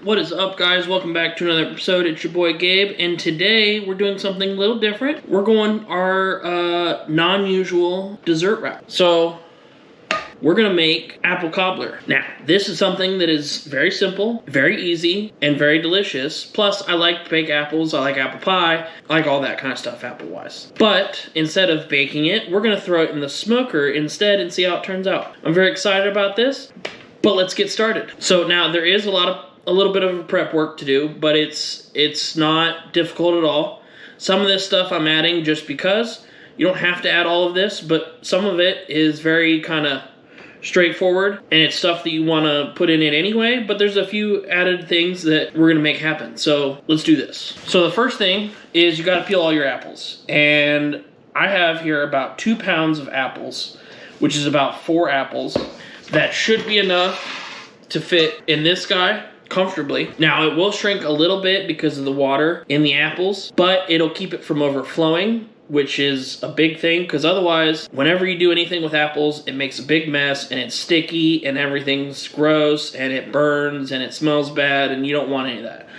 What is up, guys? Welcome back to another episode. It's your boy Gabe, and today we're doing something a little different. We're going our non-usual dessert route. So we're gonna make apple cobbler. Now, this is something that is very simple, very easy, and very delicious. Plus, I like to bake apples, I like apple pie, I like all that kind of stuff apple-wise. But instead of baking it, we're gonna throw it in the smoker instead and see how it turns out. I'm very excited about this, but let's get started. So now there is a little bit of prep work to do, but it's not difficult at all. Some of this stuff I'm adding just because. You don't have to add all of this, but some of it is very kind of straightforward, and it's stuff that you want to put in it anyway, but there's a few added things that we're going to make happen. So let's do this. So the first thing is you got to peel all your apples, and I have here about 2 pounds of apples, which is about 4 apples. That should be enough to fit in this guy comfortably. Now, it will shrink a little bit because of the water in the apples, but it'll keep it from overflowing, which is a big thing, because otherwise, whenever you do anything with apples, it makes a big mess, and it's sticky, and everything's gross, and it burns, and it smells bad, and you don't want any of that.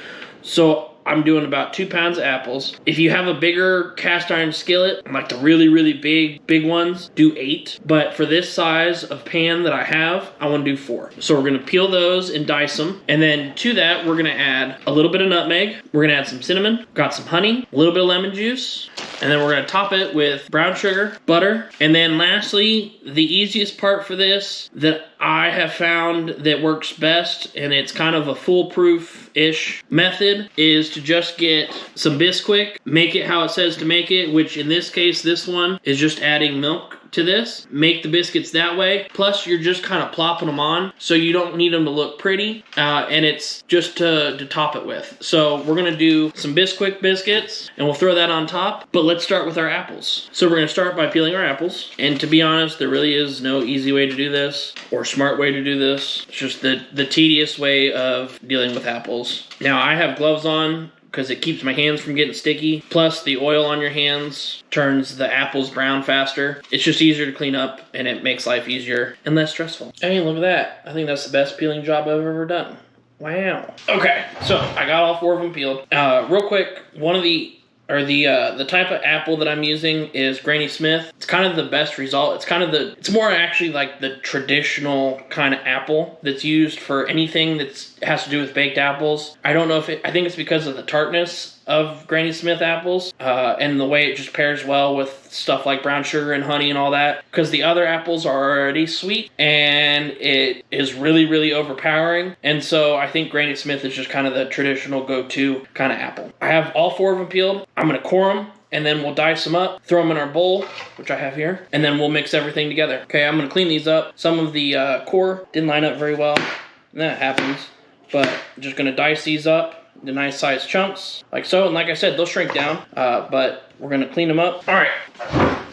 So I'm doing about 2 pounds of apples. If you have a bigger cast iron skillet, like the really big ones, do 8. But for this size of pan that I have, I want to do 4. So we're going to peel those and dice them. And then to that, we're going to add a little bit of nutmeg. We're going to add some cinnamon, got some honey, a little bit of lemon juice. And then we're going to top it with brown sugar, butter. And then lastly, the easiest part for this that I have found that works best, and it's kind of a foolproof-ish method, is to just get some Bisquick, make it how it says to make it, which in this case, this one is just adding milk to this. Make the biscuits that way. Plus, you're just kind of plopping them on, so you don't need them to look pretty, and it's just to top it with. So we're going to do some Bisquick biscuits, and we'll throw that on top, but let's start with our apples. So we're going to start by peeling our apples, and to be honest, there really is no easy way to do this, or smart way to do this. It's just the tedious way of dealing with apples. Now, I have gloves on, because it keeps my hands from getting sticky. Plus, the oil on your hands turns the apples brown faster. It's just easier to clean up, and it makes life easier and less stressful. Hey, look at that. I think that's the best peeling job I've ever done. Wow. Okay, so I got all 4 of them peeled. Real quick, the type of apple that I'm using is Granny Smith. It's kind of the best result. It's more actually like the traditional kind of apple that's used for anything that has to do with baked apples. I think it's because of the tartness of Granny Smith apples, and the way it just pairs well with stuff like brown sugar and honey and all that, because the other apples are already sweet, and it is really overpowering, and so I think Granny Smith is just kind of the traditional go-to kind of apple. I have all 4 of them peeled. I'm going to core them, and then we'll dice them up, throw them in our bowl, which I have here, and then we'll mix everything together. Okay, I'm going to clean these up. Some of the core didn't line up very well, and that happens, but I'm just going to dice these up the nice sized chunks, like so, and like I said, they'll shrink down, but we're going to clean them up. All right,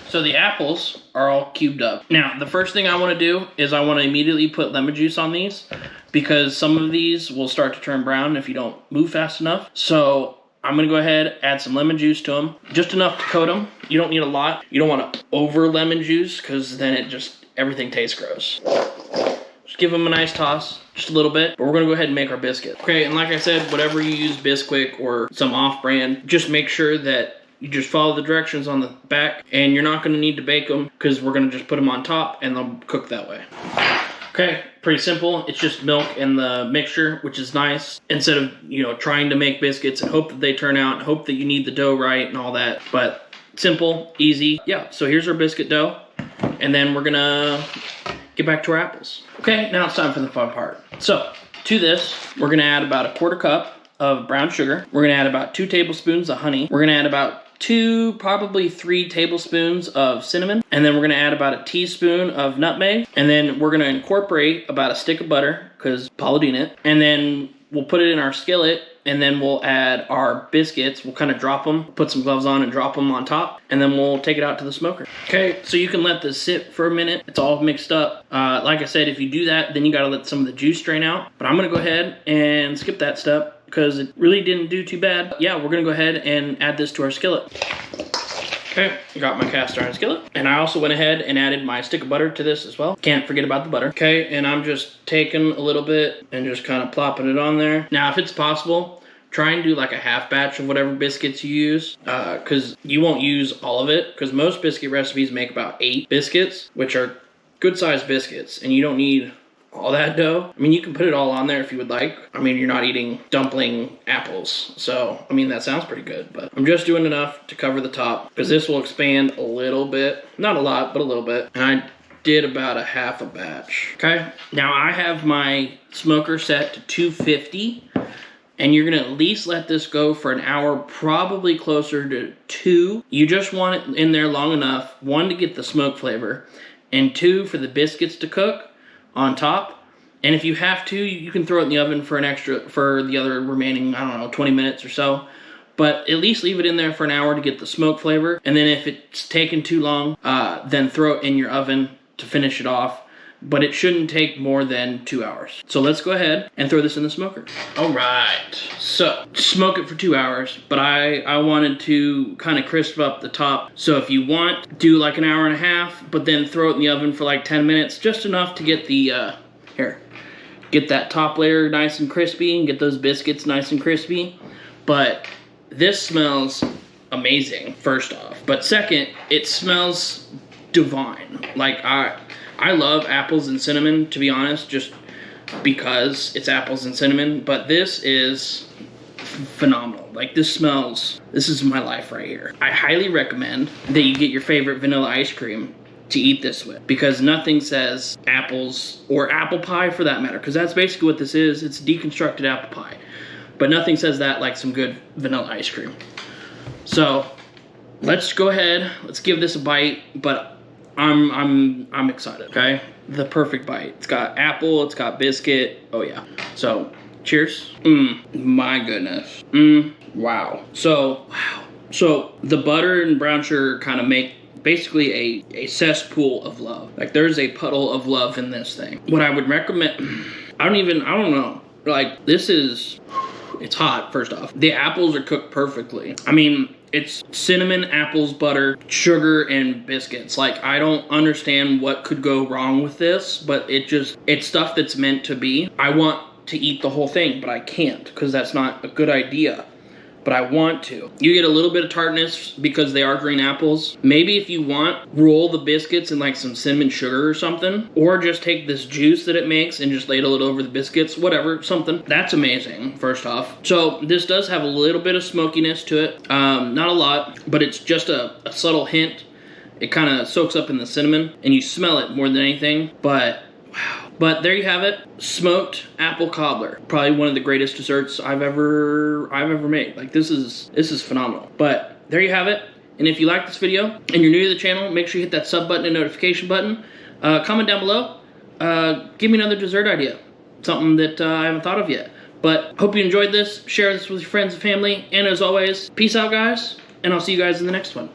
so the apples are all cubed up. Now, the first thing I want to do is I want to immediately put lemon juice on these, because some of these will start to turn brown if you don't move fast enough. So I'm going to go ahead, add some lemon juice to them, just enough to coat them. You don't need a lot. You don't want to over lemon juice, because then everything tastes gross. Just give them a nice toss, just a little bit, but we're gonna go ahead and make our biscuit. Okay, and like I said, whatever you use, Bisquick or some off-brand, just make sure that you just follow the directions on the back, and you're not gonna need to bake them, because we're gonna just put them on top and they'll cook that way. Okay, pretty simple. It's just milk and the mixture, which is nice, instead of, trying to make biscuits and hope that they turn out, and hope that you need the dough right and all that, but simple, easy. Yeah, so here's our biscuit dough, and then we're gonna get back to our apples. Okay, now it's time for the fun part. So, to this, we're gonna add about a 1/4 cup of brown sugar. We're gonna add about 2 tablespoons of honey. We're gonna add about 2, probably 3 tablespoons of cinnamon. And then we're gonna add about a teaspoon of nutmeg. And then we're gonna incorporate about a stick of butter, because Paula Deen it. And then we'll put it in our skillet, and then we'll add our biscuits. We'll kind of drop them, put some gloves on and drop them on top, and then we'll take it out to the smoker. Okay, so you can let this sit for a minute. It's all mixed up. Like I said, if you do that, then you gotta let some of the juice drain out. But I'm gonna go ahead and skip that step, because it really didn't do too bad. Yeah, we're gonna go ahead and add this to our skillet. Okay, got my cast iron skillet. And I also went ahead and added my stick of butter to this as well. Can't forget about the butter. Okay, and I'm just taking a little bit and just kind of plopping it on there. Now, if it's possible, try and do like a half batch of whatever biscuits you use, because you won't use all of it, because most biscuit recipes make about 8 biscuits, which are good sized biscuits, and you don't need all that dough. I mean, you can put it all on there if you would like. I mean, you're not eating dumpling apples, so I mean, that sounds pretty good, but I'm just doing enough to cover the top, because this will expand a little bit, not a lot, but a little bit. And I did about a half a batch. Okay, now I have my smoker set to 250, and you're gonna at least let this go for an hour, probably closer to 2. You just want it in there long enough, 1, to get the smoke flavor, and 2, for the biscuits to cook on top. And if you have to, you can throw it in the oven for the other remaining, I don't know, 20 minutes or so. But at least leave it in there for an hour to get the smoke flavor. And then if it's taken too long, then throw it in your oven to finish it off. But it shouldn't take more than 2 hours. So let's go ahead and throw this in the smoker. All right, so smoke it for 2 hours, but I wanted to kind of crisp up the top. So if you want, do like an hour and a half, but then throw it in the oven for like 10 minutes, just enough to get the, get that top layer nice and crispy and get those biscuits nice and crispy. But this smells amazing, first off. But second, it smells divine. Like, I love apples and cinnamon, to be honest, just because it's apples and cinnamon, but this is phenomenal. Like, this is my life right here. I highly recommend that you get your favorite vanilla ice cream to eat this with, because nothing says apples, or apple pie for that matter, because that's basically what this is. It's deconstructed apple pie, but nothing says that like some good vanilla ice cream. So let's go ahead, let's give this a bite, but I'm excited, okay? The perfect bite. It's got apple, it's got biscuit. Oh yeah. So, cheers. My goodness. Wow. So the butter and brown sugar kind of make basically a cesspool of love. Like, there's a puddle of love in this thing. What I would recommend, I don't know. Like, it's hot, first off. The apples are cooked perfectly. I mean, it's cinnamon, apples, butter, sugar, and biscuits. Like, I don't understand what could go wrong with this, but it's stuff that's meant to be. I want to eat the whole thing, but I can't, because that's not a good idea. But I want to. You get a little bit of tartness because they are green apples. Maybe if you want, roll the biscuits in like some cinnamon sugar or something. Or just take this juice that it makes and just ladle it over the biscuits. Whatever, something. That's amazing, first off. So this does have a little bit of smokiness to it. Not a lot, but it's just a subtle hint. It kind of soaks up in the cinnamon and you smell it more than anything. But wow. But there you have it, smoked apple cobbler. Probably one of the greatest desserts I've ever made. Like, this is phenomenal. But there you have it. And if you like this video and you're new to the channel, make sure you hit that sub button and notification button. Comment down below. Give me another dessert idea, something that I haven't thought of yet. But hope you enjoyed this. Share this with your friends and family. And as always, peace out, guys. And I'll see you guys in the next one.